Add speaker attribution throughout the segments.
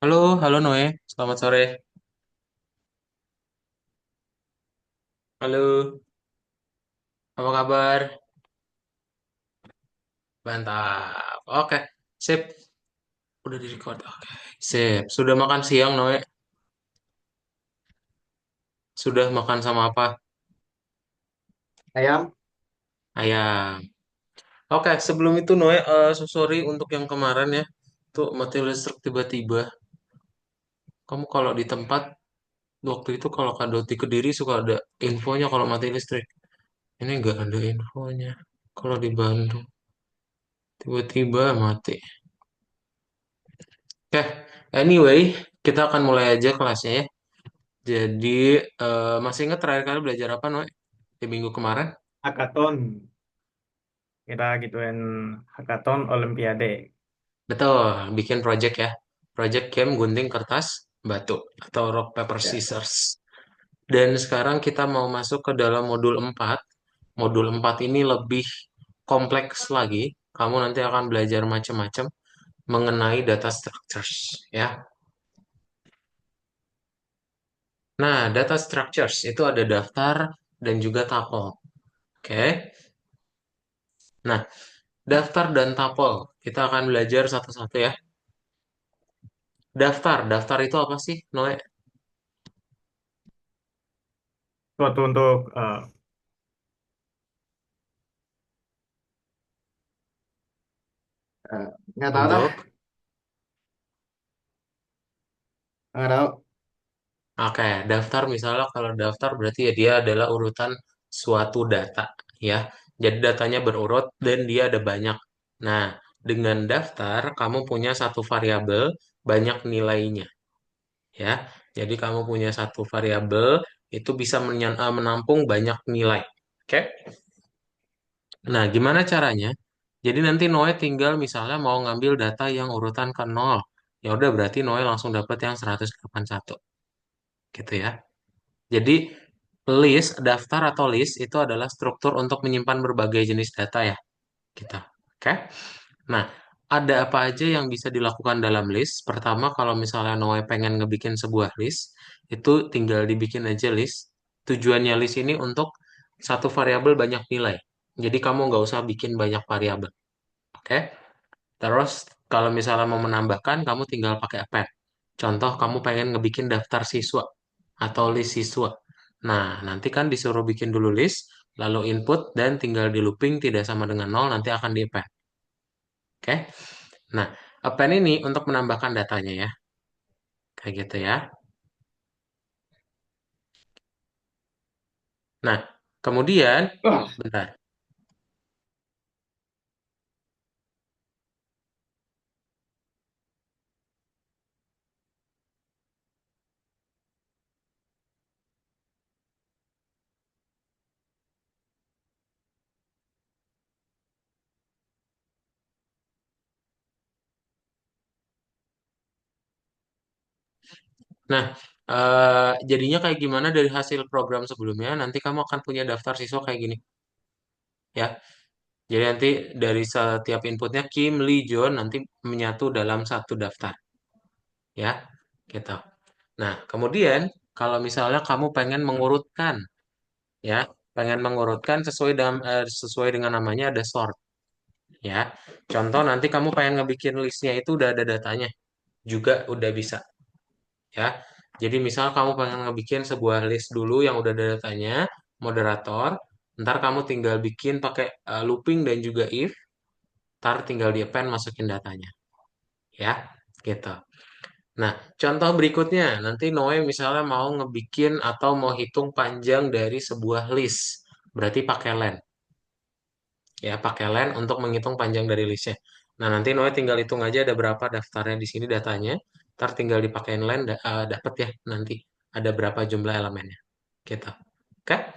Speaker 1: Halo, halo Noe. Selamat sore. Halo, apa kabar? Mantap. Oke, sip. Udah di record. Oke, sip. Sudah makan siang, Noe? Sudah makan sama apa?
Speaker 2: Ayam,
Speaker 1: Ayam. Oke, sebelum itu Noe, sorry untuk yang kemarin ya. Tuh mati listrik tiba-tiba. Kamu kalau di tempat waktu itu kalau kado di Kediri suka ada infonya kalau mati listrik. Ini nggak ada infonya. Kalau di Bandung tiba-tiba mati. Oke, anyway, kita akan mulai aja kelasnya ya. Jadi masih ingat terakhir kali belajar apa, Noe? Di minggu kemarin?
Speaker 2: hakaton. Kita gituin hakaton Olimpiade.
Speaker 1: Betul, bikin project ya. Project game gunting kertas batu atau rock paper
Speaker 2: Ya.
Speaker 1: scissors. Dan sekarang kita mau masuk ke dalam modul 4. Modul 4 ini lebih kompleks lagi. Kamu nanti akan belajar macam-macam mengenai data structures ya. Nah, data structures itu ada daftar dan juga tapel. Oke. Nah, daftar dan tapel kita akan belajar satu-satu ya. Daftar itu apa sih, Noe?
Speaker 2: Suatu untuk eh, nggak tahu dah,
Speaker 1: Untuk,
Speaker 2: nggak tahu.
Speaker 1: oke, daftar misalnya kalau daftar berarti ya dia adalah urutan suatu data, ya. Jadi datanya berurut dan dia ada banyak. Nah, dengan daftar kamu punya satu variabel banyak nilainya, ya. Jadi kamu punya satu variabel itu bisa menampung banyak nilai. Oke? Nah, gimana caranya? Jadi nanti Noe tinggal misalnya mau ngambil data yang urutan ke nol. Ya udah berarti Noe langsung dapat yang 181. Gitu ya. Jadi list, daftar atau list itu adalah struktur untuk menyimpan berbagai jenis data ya kita. Oke? Nah, ada apa aja yang bisa dilakukan dalam list? Pertama, kalau misalnya Noe pengen ngebikin sebuah list, itu tinggal dibikin aja list. Tujuannya list ini untuk satu variabel banyak nilai. Jadi kamu nggak usah bikin banyak variabel. Oke? Terus kalau misalnya mau menambahkan, kamu tinggal pakai append. Contoh, kamu pengen ngebikin daftar siswa atau list siswa. Nah, nanti kan disuruh bikin dulu list, lalu input, dan tinggal di looping tidak sama dengan nol, nanti akan di append. Oke? Nah, append ini untuk menambahkan datanya ya. Kayak gitu ya. Nah, kemudian,
Speaker 2: Wah,
Speaker 1: bentar. Nah, jadinya kayak gimana dari hasil program sebelumnya, nanti kamu akan punya daftar siswa kayak gini. Ya, jadi nanti dari setiap inputnya Kim, Lee, John nanti menyatu dalam satu daftar, ya, gitu. Nah, kemudian kalau misalnya kamu pengen mengurutkan, ya, pengen mengurutkan sesuai dengan namanya ada sort, ya. Contoh nanti kamu pengen ngebikin listnya itu udah ada datanya, juga udah bisa, ya. Jadi misal kamu pengen ngebikin sebuah list dulu yang udah ada datanya, moderator, ntar kamu tinggal bikin pakai looping dan juga if, ntar tinggal di append masukin datanya. Ya, gitu. Nah, contoh berikutnya, nanti Noe misalnya mau ngebikin atau mau hitung panjang dari sebuah list. Berarti pakai len. Ya, pakai len untuk menghitung panjang dari listnya. Nah, nanti Noe tinggal hitung aja ada berapa daftarnya di sini datanya. Ntar tinggal dipakein len, dapat ya nanti ada berapa jumlah elemennya. Gitu. Oke?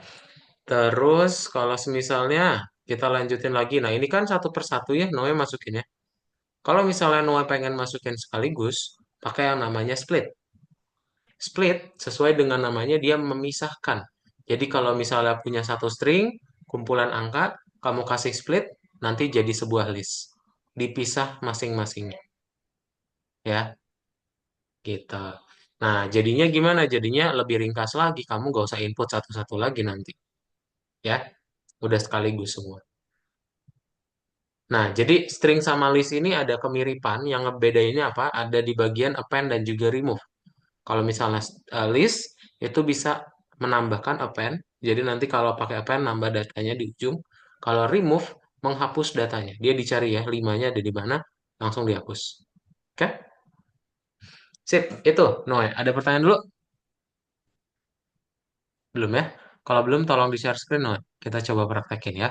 Speaker 1: Terus, kalau semisalnya kita lanjutin lagi. Nah, ini kan satu persatu ya Noe masukinnya. Kalau misalnya Noah pengen masukin sekaligus, pakai yang namanya split. Split, sesuai dengan namanya, dia memisahkan. Jadi kalau misalnya punya satu string, kumpulan angka, kamu kasih split, nanti jadi sebuah list. Dipisah masing-masingnya. Ya, gitu. Nah, jadinya gimana? Jadinya lebih ringkas lagi. Kamu gak usah input satu-satu lagi nanti. Ya, udah sekaligus semua. Nah, jadi string sama list ini ada kemiripan. Yang ngebedainnya apa? Ada di bagian append dan juga remove. Kalau misalnya list, itu bisa menambahkan append. Jadi nanti kalau pakai append, nambah datanya di ujung. Kalau remove, menghapus datanya. Dia dicari ya, limanya ada di mana, langsung dihapus. Oke? Sip, itu Noe. Ada pertanyaan dulu? Belum ya? Kalau belum, tolong di-share screen, Noe. Kita coba praktekin ya.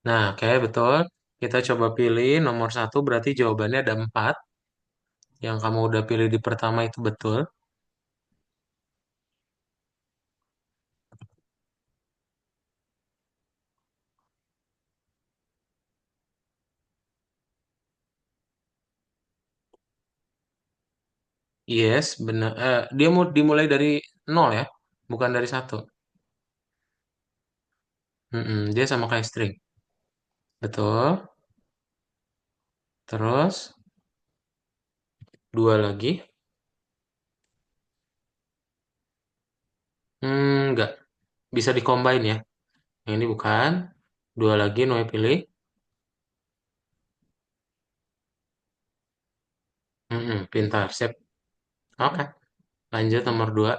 Speaker 1: Nah, oke, betul. Kita coba pilih nomor satu, berarti jawabannya ada 4. Yang kamu udah pilih di pertama itu betul. Yes, benar. Dia mau dimulai dari nol ya, bukan dari satu. Dia sama kayak string. Betul. Terus, dua lagi. Enggak. Bisa dikombain ya. Yang ini bukan. Dua lagi, Noe pilih. Pintar. Sip. Oke. Lanjut nomor dua.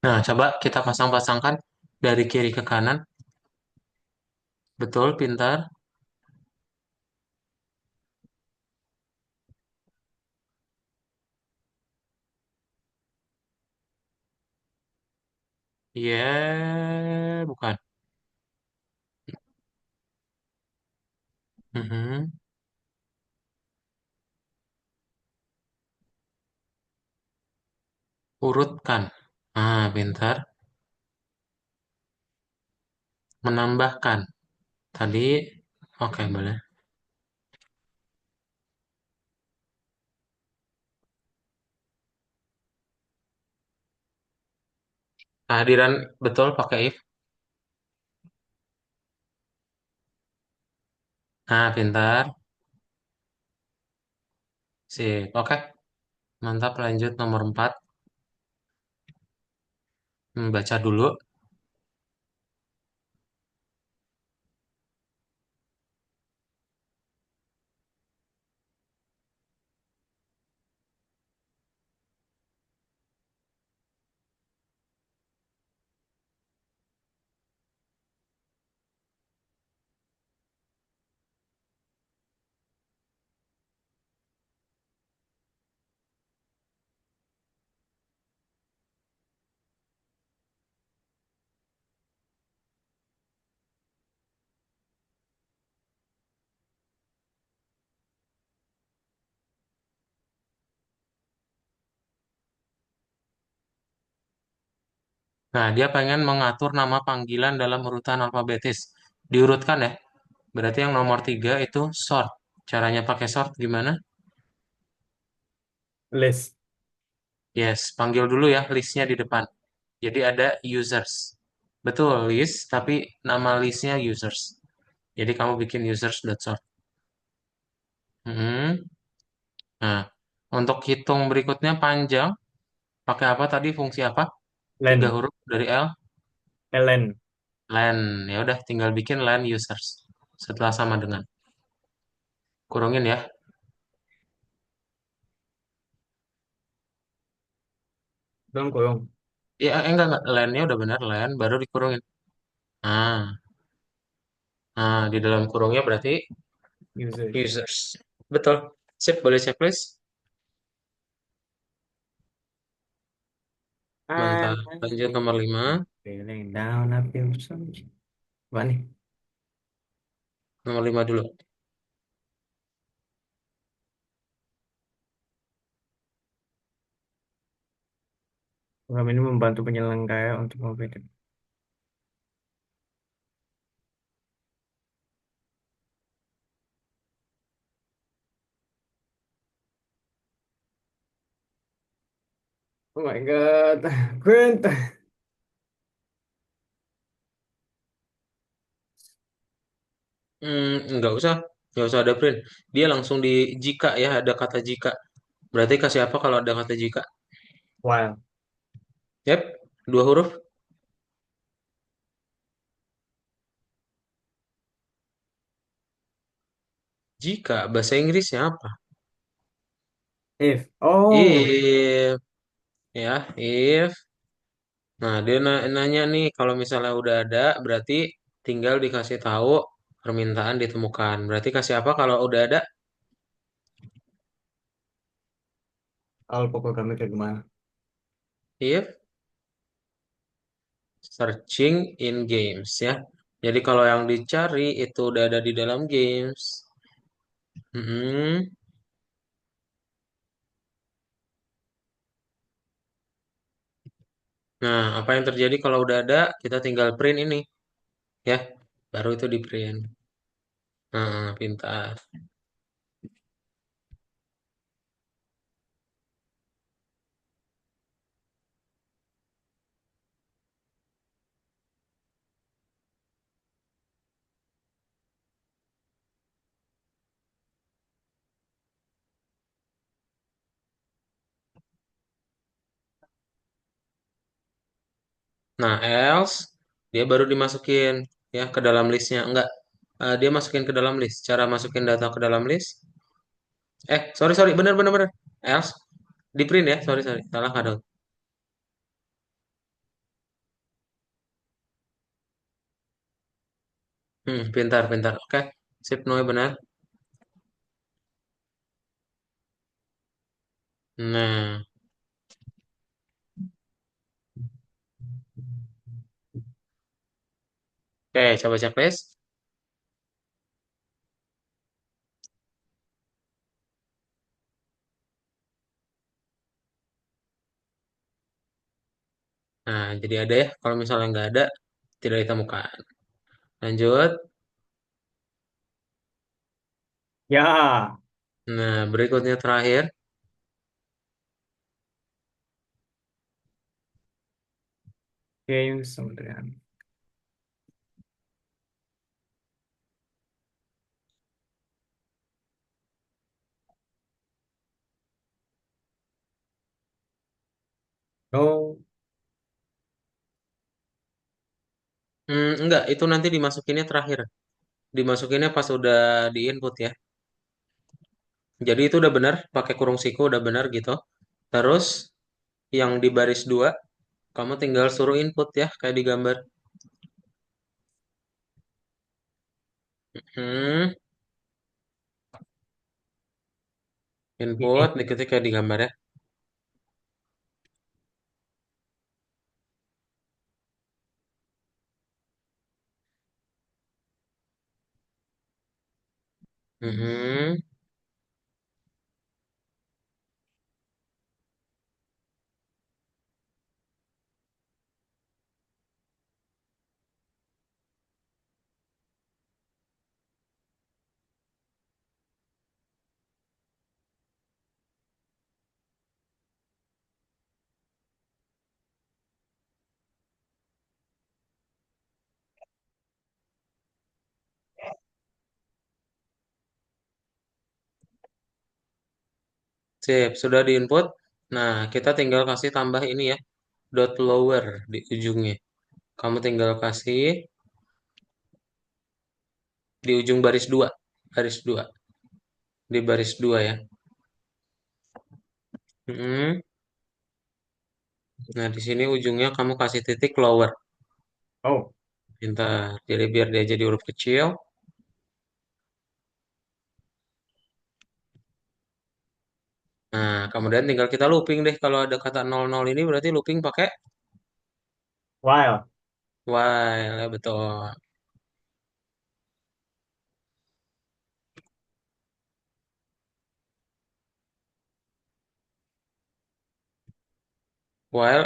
Speaker 1: Nah, coba kita pasang-pasangkan dari kiri ke kanan. Betul, pintar. Iya, bukan. Mhm. Urutkan. Ah, pintar. Menambahkan. Tadi, oke, boleh. Kehadiran betul pakai if. Ah, pintar. Sip. Oke, mantap. Lanjut nomor 4. Baca dulu. Nah, dia pengen mengatur nama panggilan dalam urutan alfabetis. Diurutkan ya. Berarti yang nomor 3 itu sort. Caranya pakai sort gimana?
Speaker 2: List.
Speaker 1: Yes, panggil dulu ya listnya di depan. Jadi ada users. Betul, list, tapi nama listnya users. Jadi kamu bikin users.sort. Hmm. Nah, untuk hitung berikutnya panjang, pakai apa tadi? Fungsi apa? Tiga
Speaker 2: Len.
Speaker 1: huruf dari L.
Speaker 2: Len.
Speaker 1: Len. Ya udah, tinggal bikin len users. Setelah sama dengan. Kurungin ya.
Speaker 2: Belum kurung.
Speaker 1: Ya, enggak. Lennya udah benar, len, baru dikurungin. Nah, di dalam kurungnya berarti
Speaker 2: Users.
Speaker 1: users. Betul. Sip, boleh checklist? Mantap.
Speaker 2: I'm
Speaker 1: Lanjut nomor 5.
Speaker 2: feeling down, I feel so. Apa nih?
Speaker 1: Nomor 5 dulu.
Speaker 2: Program ini membantu penyelenggara untuk memperbaiki. Oh my God. Quint.
Speaker 1: Nggak usah. Nggak usah ada print. Dia langsung di jika ya, ada kata jika. Berarti kasih apa kalau ada kata jika?
Speaker 2: While.
Speaker 1: Yap, dua huruf. Jika, bahasa Inggrisnya apa?
Speaker 2: If. Oh.
Speaker 1: If, ya, if. Nah, dia nanya nih, kalau misalnya udah ada, berarti tinggal dikasih tahu permintaan ditemukan. Berarti kasih apa kalau udah ada?
Speaker 2: Kalau pokok kami kayak gimana?
Speaker 1: If searching in games ya. Jadi kalau yang dicari itu udah ada di dalam games. Mm-mm. Nah, apa yang terjadi kalau udah ada? Kita tinggal print ini ya. Baru itu di print. Nah, pintar. Nah, else dia baru dimasukin ya ke dalam listnya. Enggak, dia masukin ke dalam list. Cara masukin data ke dalam list. Sorry, bener. Else di print ya. Sorry, salah kado. Pintar. Oke, sip, Noe benar. Nah, oke, coba checklist. Nah, jadi ada ya. Kalau misalnya nggak ada, tidak ditemukan. Lanjut.
Speaker 2: Ya.
Speaker 1: Nah, berikutnya terakhir.
Speaker 2: Games sama dengan. No.
Speaker 1: Enggak, itu nanti dimasukinnya terakhir. Dimasukinnya pas udah di input ya. Jadi itu udah benar, pakai kurung siku udah benar gitu. Terus yang di baris 2, kamu tinggal suruh input ya, kayak di gambar. Hmm, Input,
Speaker 2: Ini.
Speaker 1: diketik kayak di gambar ya. Hmm, Sip, sudah diinput. Nah, kita tinggal kasih tambah ini ya, dot lower di ujungnya. Kamu tinggal kasih di ujung baris 2, baris 2, di baris 2 ya. Mm-mm. Nah, di sini ujungnya kamu kasih titik lower.
Speaker 2: Oh,
Speaker 1: Pintar. Jadi biar dia jadi huruf kecil. Nah, kemudian tinggal kita looping deh. Kalau ada kata 00 ini berarti looping pakai
Speaker 2: while.
Speaker 1: while ya betul. While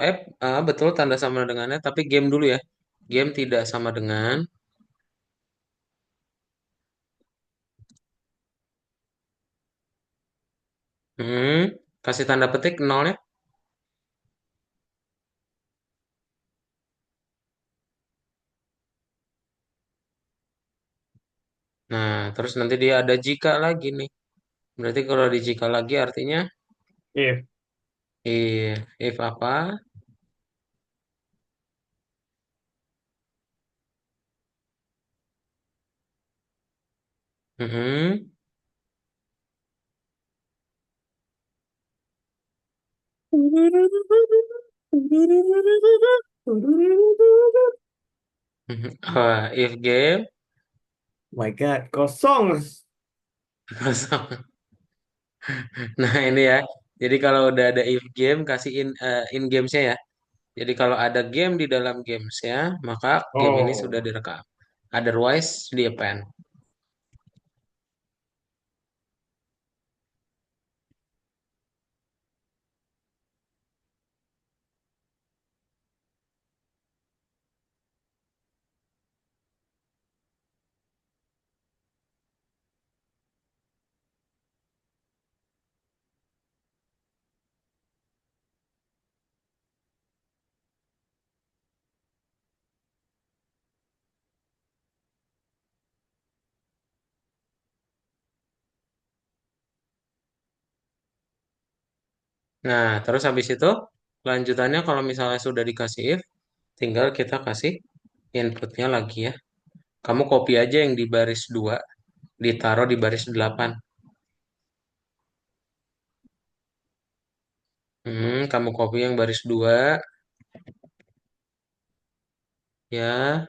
Speaker 1: betul tanda sama dengannya, tapi game dulu ya. Game tidak sama dengan hmm, kasih tanda petik nolnya. Nah, terus nanti dia ada jika lagi nih. Berarti kalau di jika lagi artinya
Speaker 2: If.
Speaker 1: if apa? Mhm. Mhm. If game
Speaker 2: My God, kosong.
Speaker 1: kosong. Nah, ini ya. Jadi kalau udah ada if game kasih in gamesnya ya. Jadi kalau ada game di dalam gamesnya, maka game ini sudah
Speaker 2: Oh,
Speaker 1: direkam. Otherwise, di append. Nah, terus habis itu lanjutannya kalau misalnya sudah dikasih if, tinggal kita kasih inputnya lagi ya. Kamu copy aja yang di baris 2, ditaruh di baris 8. Kamu copy yang baris 2 ya,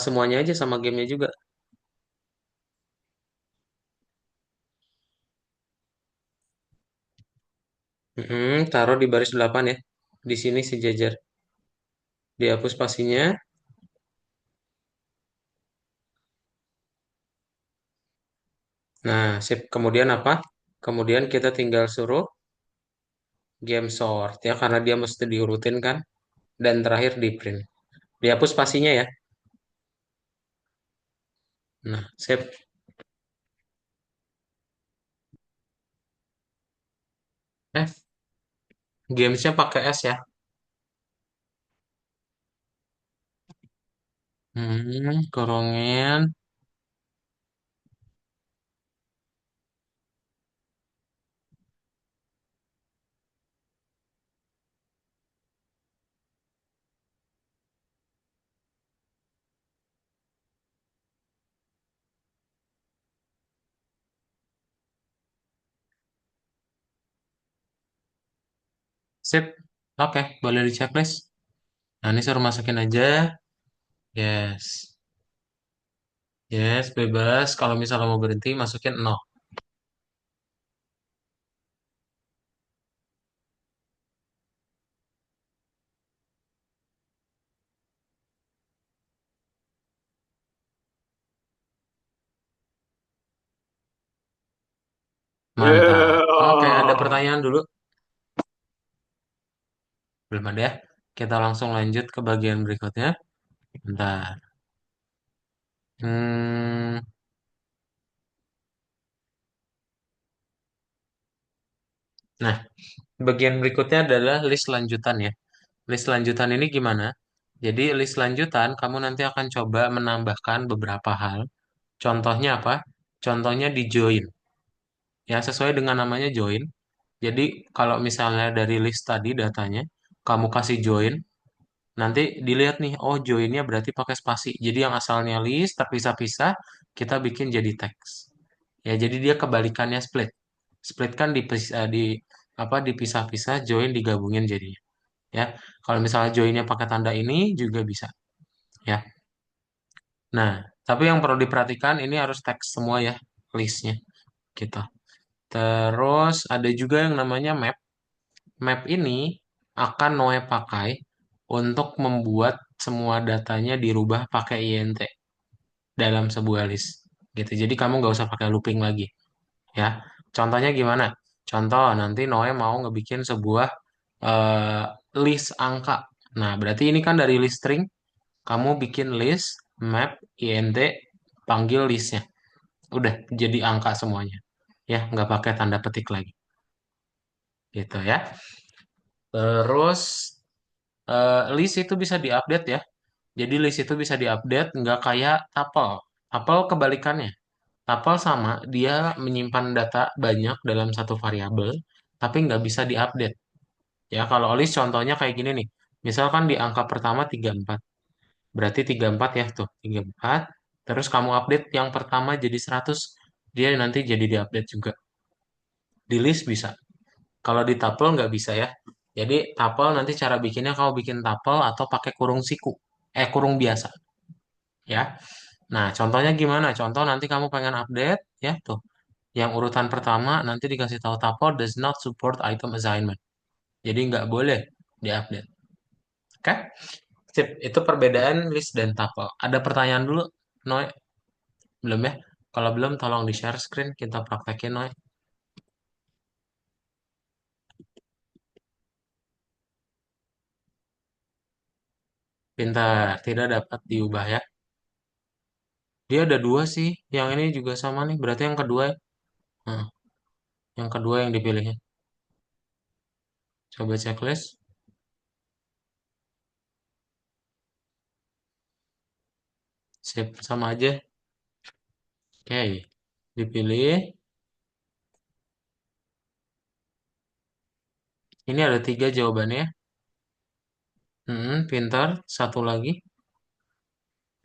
Speaker 1: semuanya aja sama gamenya juga. Taruh di baris 8 ya. Di sini sejajar. Dihapus spasinya. Nah, sip. Kemudian apa? Kemudian kita tinggal suruh game sort ya, karena dia mesti diurutin kan. Dan terakhir di print. Dihapus spasinya ya. Nah, sip. Gamesnya pakai S ya. Kurangin. Sip. Oke, boleh di checklist. Nah, ini suruh masukin aja. Yes. Yes, bebas. Kalau misalnya mau berhenti, masukin 0. Mantap. Oke, ada
Speaker 2: yeah.
Speaker 1: pertanyaan dulu? Belum ada ya? Kita langsung lanjut ke bagian berikutnya. Bentar. Hmm, nah, bagian berikutnya adalah list lanjutan ya. List lanjutan ini gimana? Jadi list lanjutan kamu nanti akan coba menambahkan beberapa hal. Contohnya apa? Contohnya di join. ya sesuai dengan namanya join. Jadi kalau misalnya dari list tadi datanya, kamu kasih join, nanti dilihat nih, oh joinnya berarti pakai spasi. Jadi yang asalnya list terpisah-pisah, kita bikin jadi teks. Ya, jadi dia kebalikannya split. Split kan di apa dipisah-pisah, join digabungin jadinya. Ya, kalau misalnya joinnya pakai tanda ini juga bisa. Ya, nah tapi yang perlu diperhatikan ini harus teks semua ya listnya kita. Terus ada juga yang namanya map. Map ini akan Noe pakai untuk membuat semua datanya dirubah pakai int dalam sebuah list. Gitu. Jadi kamu nggak usah pakai looping lagi. Ya, contohnya gimana? Contoh nanti Noe mau ngebikin sebuah eh, list angka. Nah, berarti ini kan dari list string, kamu bikin list map int panggil listnya. Udah jadi angka semuanya. Ya, nggak pakai tanda petik lagi. Gitu ya. Terus list itu bisa diupdate ya. Jadi list itu bisa diupdate nggak kayak tuple. Tuple kebalikannya. Tuple sama, dia menyimpan data banyak dalam satu variabel, tapi nggak bisa diupdate. Ya, kalau list contohnya kayak gini nih. Misalkan di angka pertama 34. Berarti 34 ya tuh, 34. Terus kamu update yang pertama jadi 100. Dia nanti jadi diupdate juga. Di list bisa. Kalau di tuple nggak bisa ya. Jadi tuple nanti cara bikinnya kamu bikin tuple atau pakai kurung siku. Kurung biasa ya. Nah, contohnya gimana? Contoh nanti kamu pengen update ya tuh. Yang urutan pertama nanti dikasih tahu tuple does not support item assignment. Jadi nggak boleh diupdate. Oke? Sip, itu perbedaan list dan tuple. Ada pertanyaan dulu, Noe? Belum ya? Kalau belum, tolong di-share screen, kita praktekin, Noe. Pintar, tidak dapat diubah ya. Dia ada dua sih, yang ini juga sama nih, berarti yang kedua ya. Nah, yang kedua yang dipilihnya. Coba checklist, sip, sama aja. Oke, dipilih. Ini ada tiga jawabannya. Pintar, satu lagi.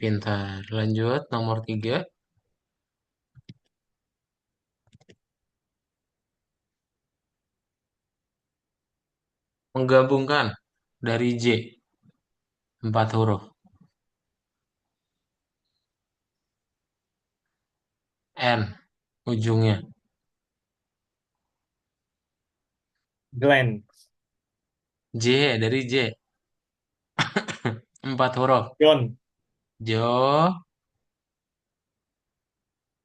Speaker 1: Pintar, lanjut, nomor tiga. Menggabungkan dari J, empat huruf. N, ujungnya.
Speaker 2: Glenn,
Speaker 1: J, dari J. Empat huruf.
Speaker 2: John,
Speaker 1: Jo,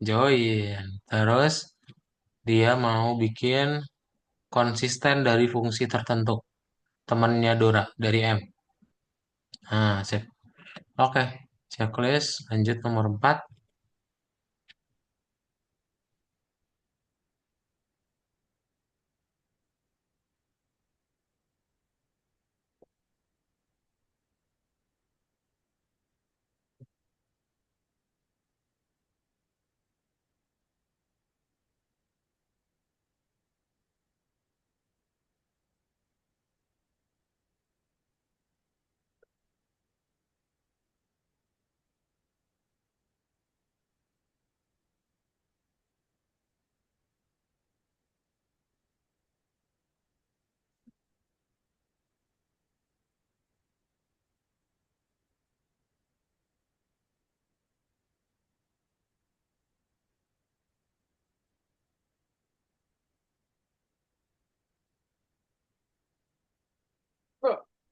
Speaker 1: join. Terus dia mau bikin konsisten dari fungsi tertentu. Temannya Dora dari M. Nah, sip. Oke. Checklist. Lanjut nomor 4.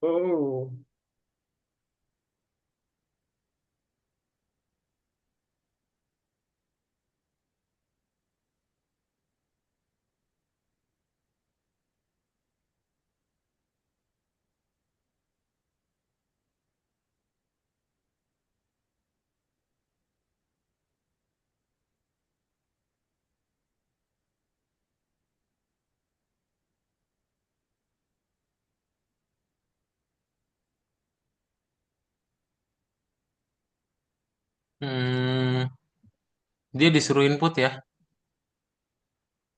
Speaker 2: oh,
Speaker 1: Hmm, dia disuruh input ya.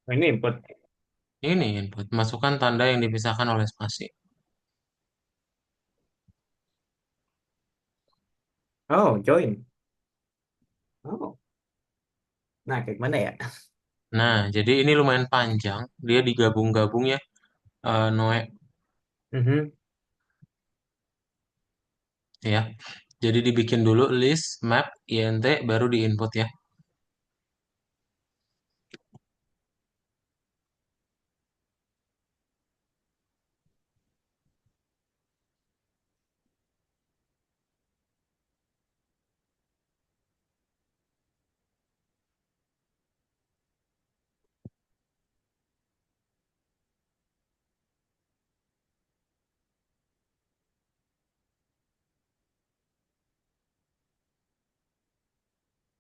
Speaker 2: Oh, ini input.
Speaker 1: Ini input. Masukkan tanda yang dipisahkan oleh spasi.
Speaker 2: Oh, join. Oh, nah kayak mana ya?
Speaker 1: Nah, jadi ini lumayan panjang. Dia digabung-gabung ya, Noe.
Speaker 2: Mhm.
Speaker 1: Ya. Jadi dibikin dulu list, map, int, baru diinput ya.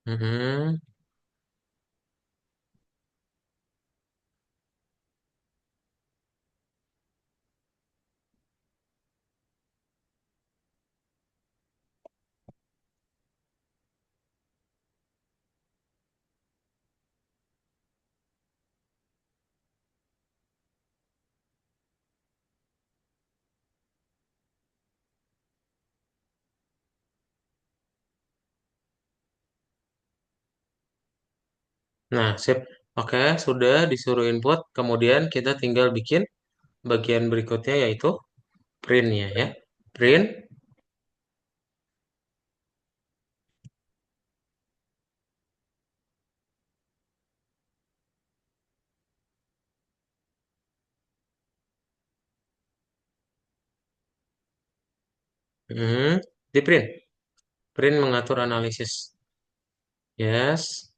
Speaker 1: Mhm. Nah, sip. Oke, sudah disuruh input. Kemudian kita tinggal bikin bagian berikutnya yaitu print-nya ya. Print. Di print. Print mengatur analisis. Yes.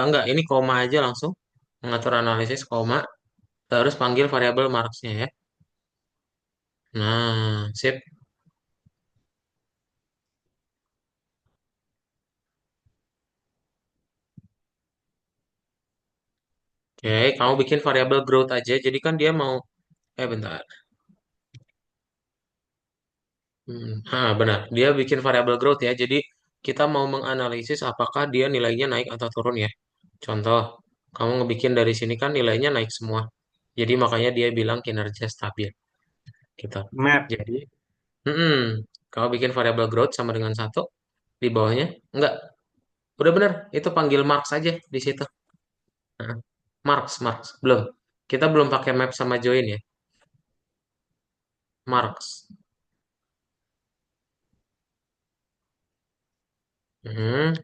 Speaker 1: Enggak, ini koma aja langsung. Mengatur analisis koma. Terus panggil variabel marks-nya ya. Nah, sip. Oke, kamu bikin variabel growth aja. Jadi kan dia mau, bentar. Benar. Dia bikin variabel growth ya. Jadi kita mau menganalisis apakah dia nilainya naik atau turun ya. Contoh, kamu ngebikin dari sini kan nilainya naik semua. Jadi makanya dia bilang kinerja stabil. Gitu.
Speaker 2: Map.
Speaker 1: Jadi, kamu bikin variabel growth sama dengan satu di bawahnya. Enggak, udah benar. Itu panggil marks aja di situ. Nah, marks. Belum. Kita belum pakai map sama join ya. Marks.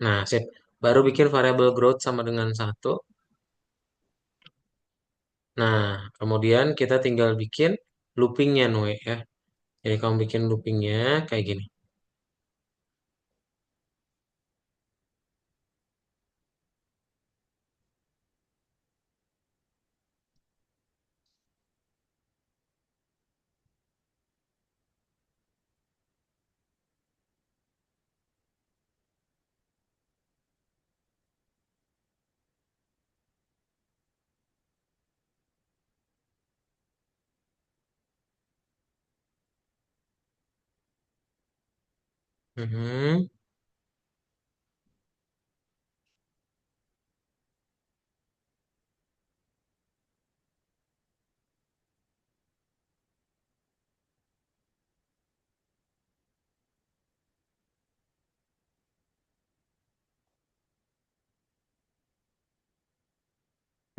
Speaker 1: Nah, sip. Baru bikin variabel growth sama dengan satu. Nah, kemudian kita tinggal bikin loopingnya Noe ya. Jadi kamu bikin loopingnya kayak gini. Mhm.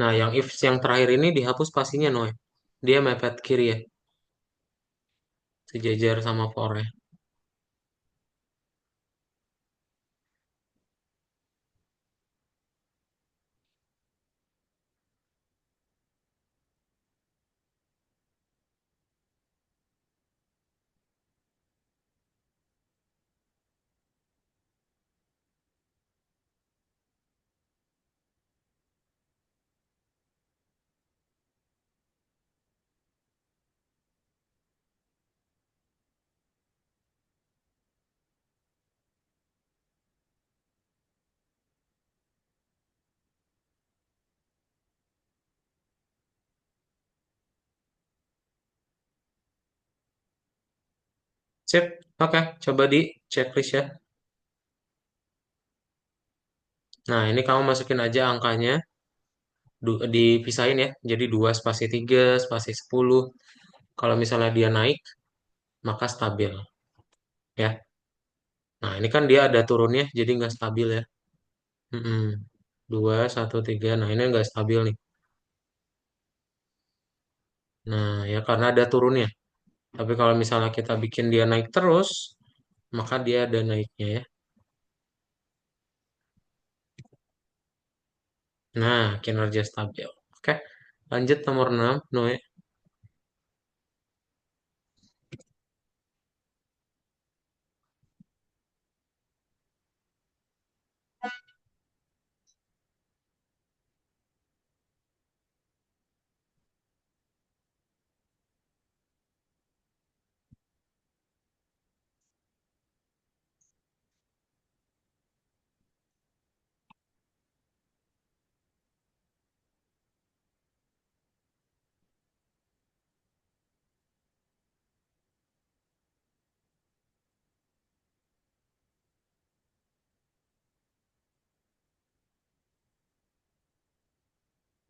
Speaker 1: Nah, yang if yang terakhir ini dihapus pastinya Noe. Dia mepet kiri ya, sejajar sama for-nya. Sip, oke, coba di checklist ya. Nah, ini kamu masukin aja angkanya, dipisahin ya. Jadi 2 spasi 3 spasi 10. Kalau misalnya dia naik, maka stabil ya. Nah, ini kan dia ada turunnya, jadi nggak stabil ya. Mm-mm. 2, 1, 3. Nah, ini nggak stabil nih. Nah, ya karena ada turunnya. Tapi kalau misalnya kita bikin dia naik terus, maka dia ada naiknya ya. Nah, kinerja stabil. Oke, lanjut nomor 6, Noe.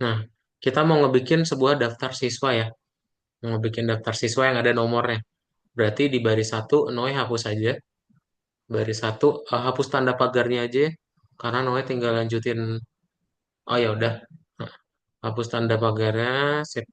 Speaker 1: Nah, kita mau ngebikin sebuah daftar siswa ya. Mau ngebikin daftar siswa yang ada nomornya. Berarti di baris satu, Noe hapus aja. Baris satu, hapus tanda pagarnya aja ya. Karena Noe tinggal lanjutin. Oh ya udah. Nah, hapus tanda pagarnya. Sip.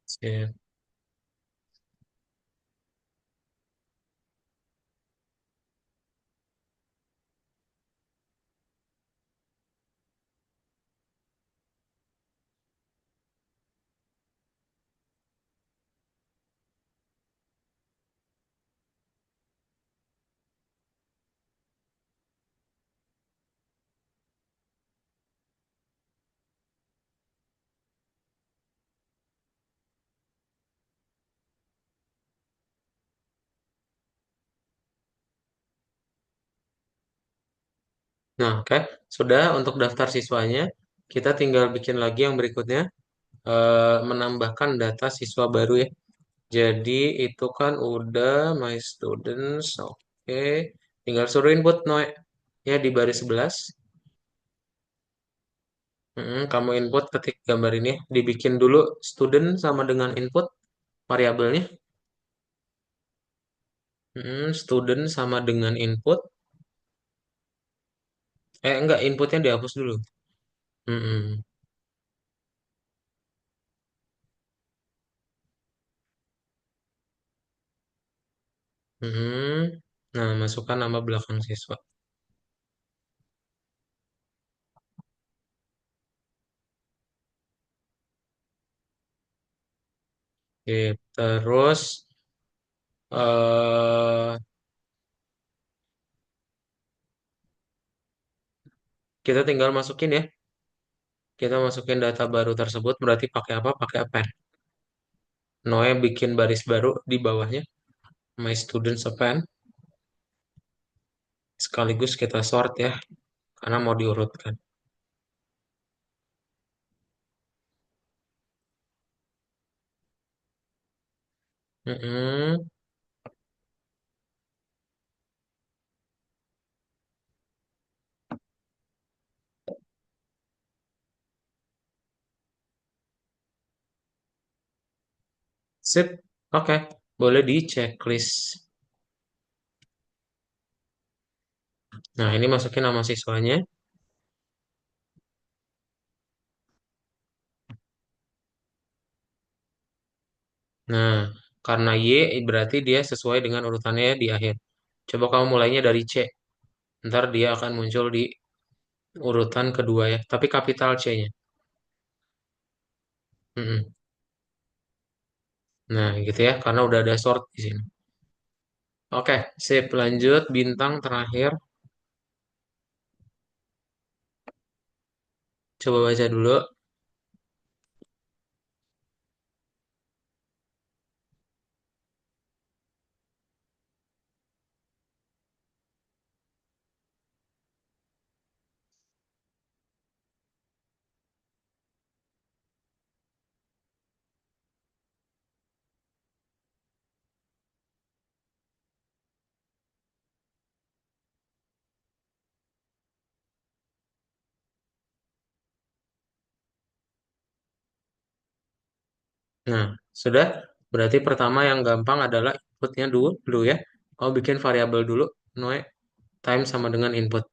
Speaker 1: Sip. Nah, oke. Sudah untuk daftar siswanya. Kita tinggal bikin lagi yang berikutnya. Menambahkan data siswa baru ya. Jadi itu kan udah my students. Oke. Tinggal suruh input Noe. Ya di baris 11. Kamu input ketik gambar ini. Dibikin dulu student sama dengan input variabelnya. Student sama dengan input. Enggak, inputnya dihapus dulu. Mm-mm. Mm-mm. Nah, masukkan nama belakang siswa. Oke, terus eh kita tinggal masukin ya. Kita masukin data baru tersebut berarti pakai apa? Pakai append. Noe bikin baris baru di bawahnya. My students append. Sekaligus kita sort ya, karena mau diurutkan. Mm-mm. Sip. Oke. Boleh di checklist. Nah, ini masukin nama siswanya. Nah, karena Y berarti dia sesuai dengan urutannya di akhir. Coba kamu mulainya dari C. Ntar dia akan muncul di urutan kedua ya, tapi kapital C-nya. Mm-mm. Nah, gitu ya, karena udah ada sort di sini. Oke, sip. Lanjut, bintang terakhir. Coba baca dulu. Nah, sudah. Berarti pertama yang gampang adalah inputnya dulu ya. Kau bikin variabel dulu, Noe. Time sama dengan input.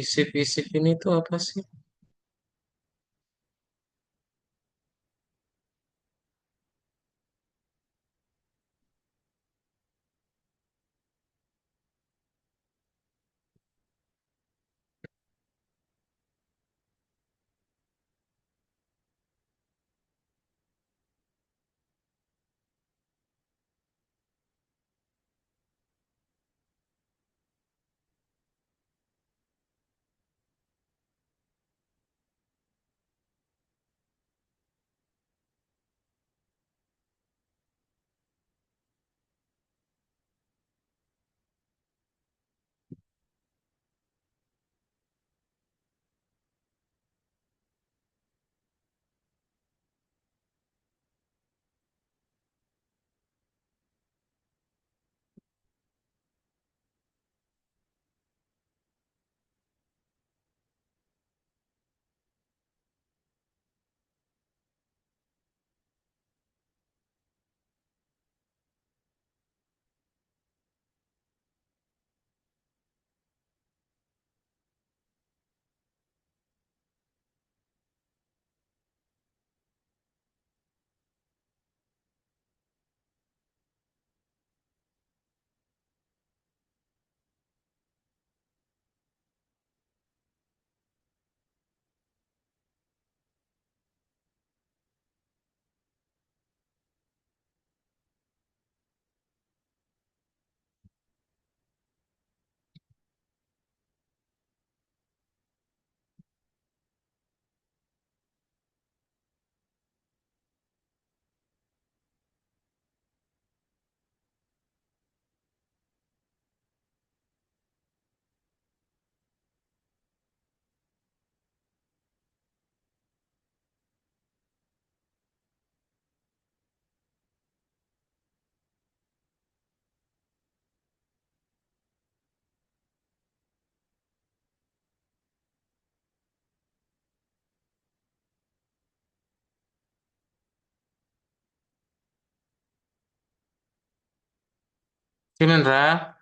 Speaker 1: Isip-isip ini tuh apa sih? Cimendra,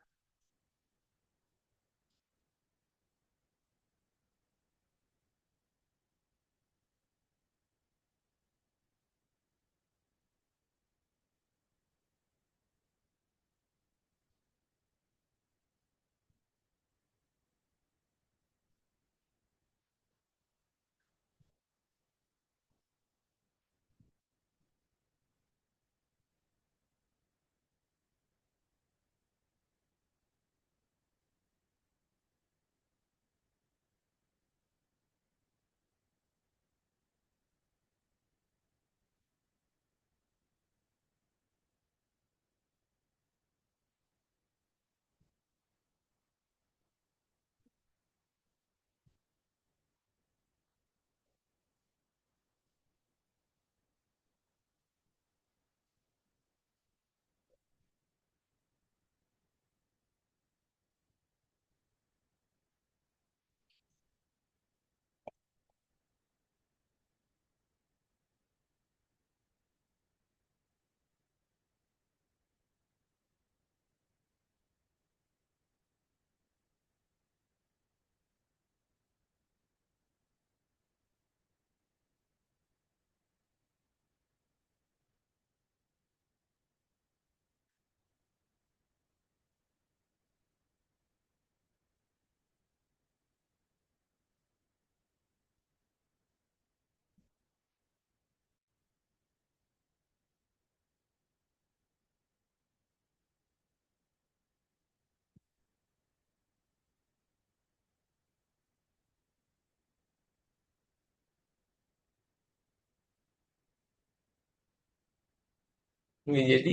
Speaker 1: nggak jadi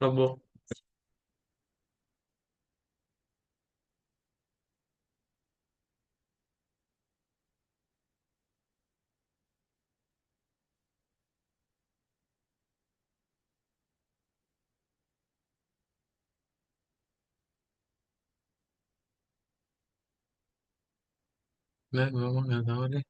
Speaker 1: lobo. Nggak, gue mah nggak tahu deh.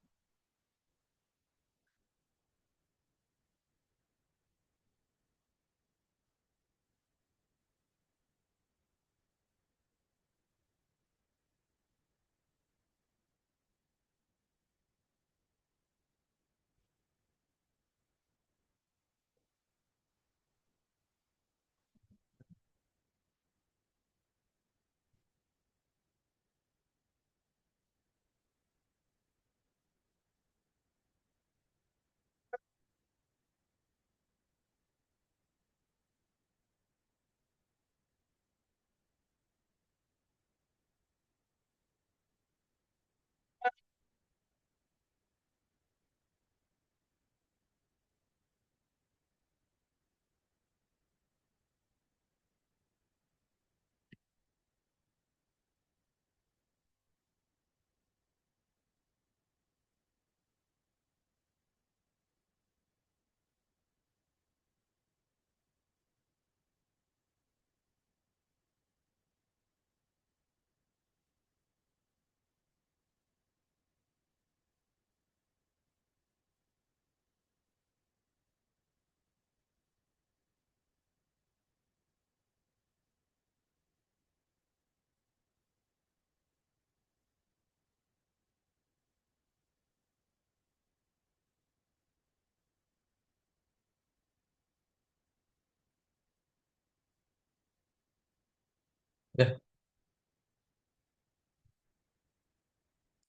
Speaker 1: Ya,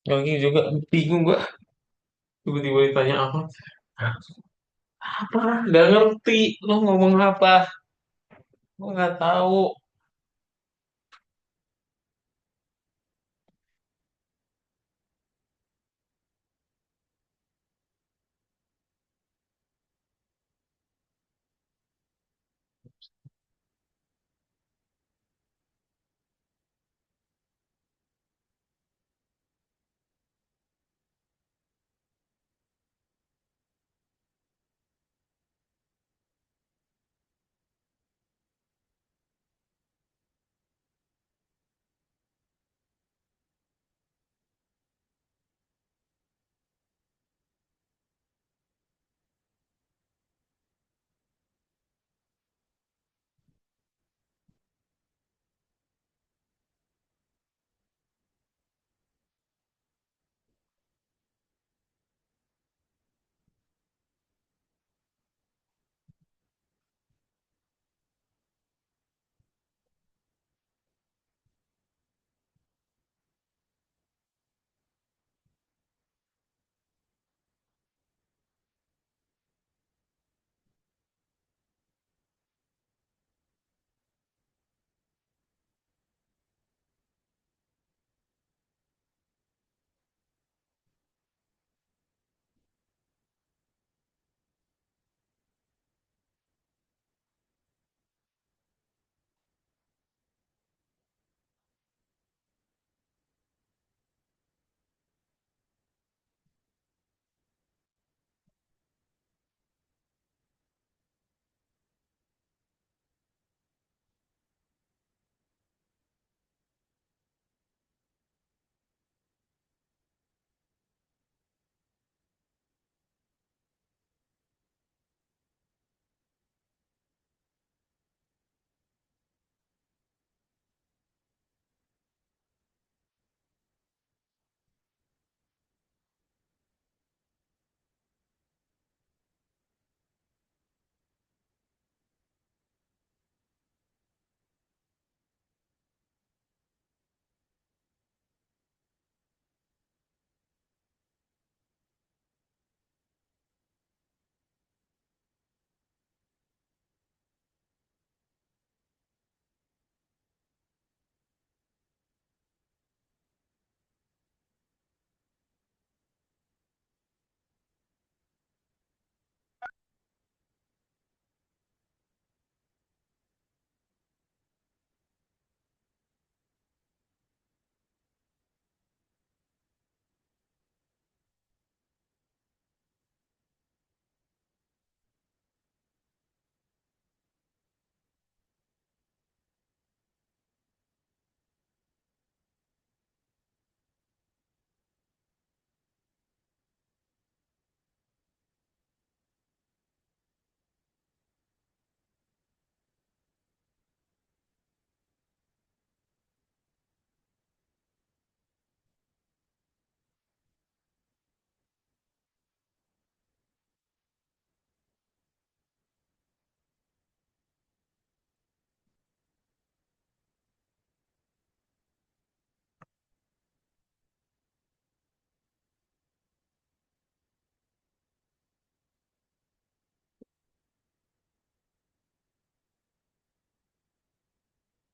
Speaker 1: lagi juga bingung gua. Tiba-tiba ditanya apa? Apa? Nggak ngerti. Lo ngomong apa? Gua nggak tahu.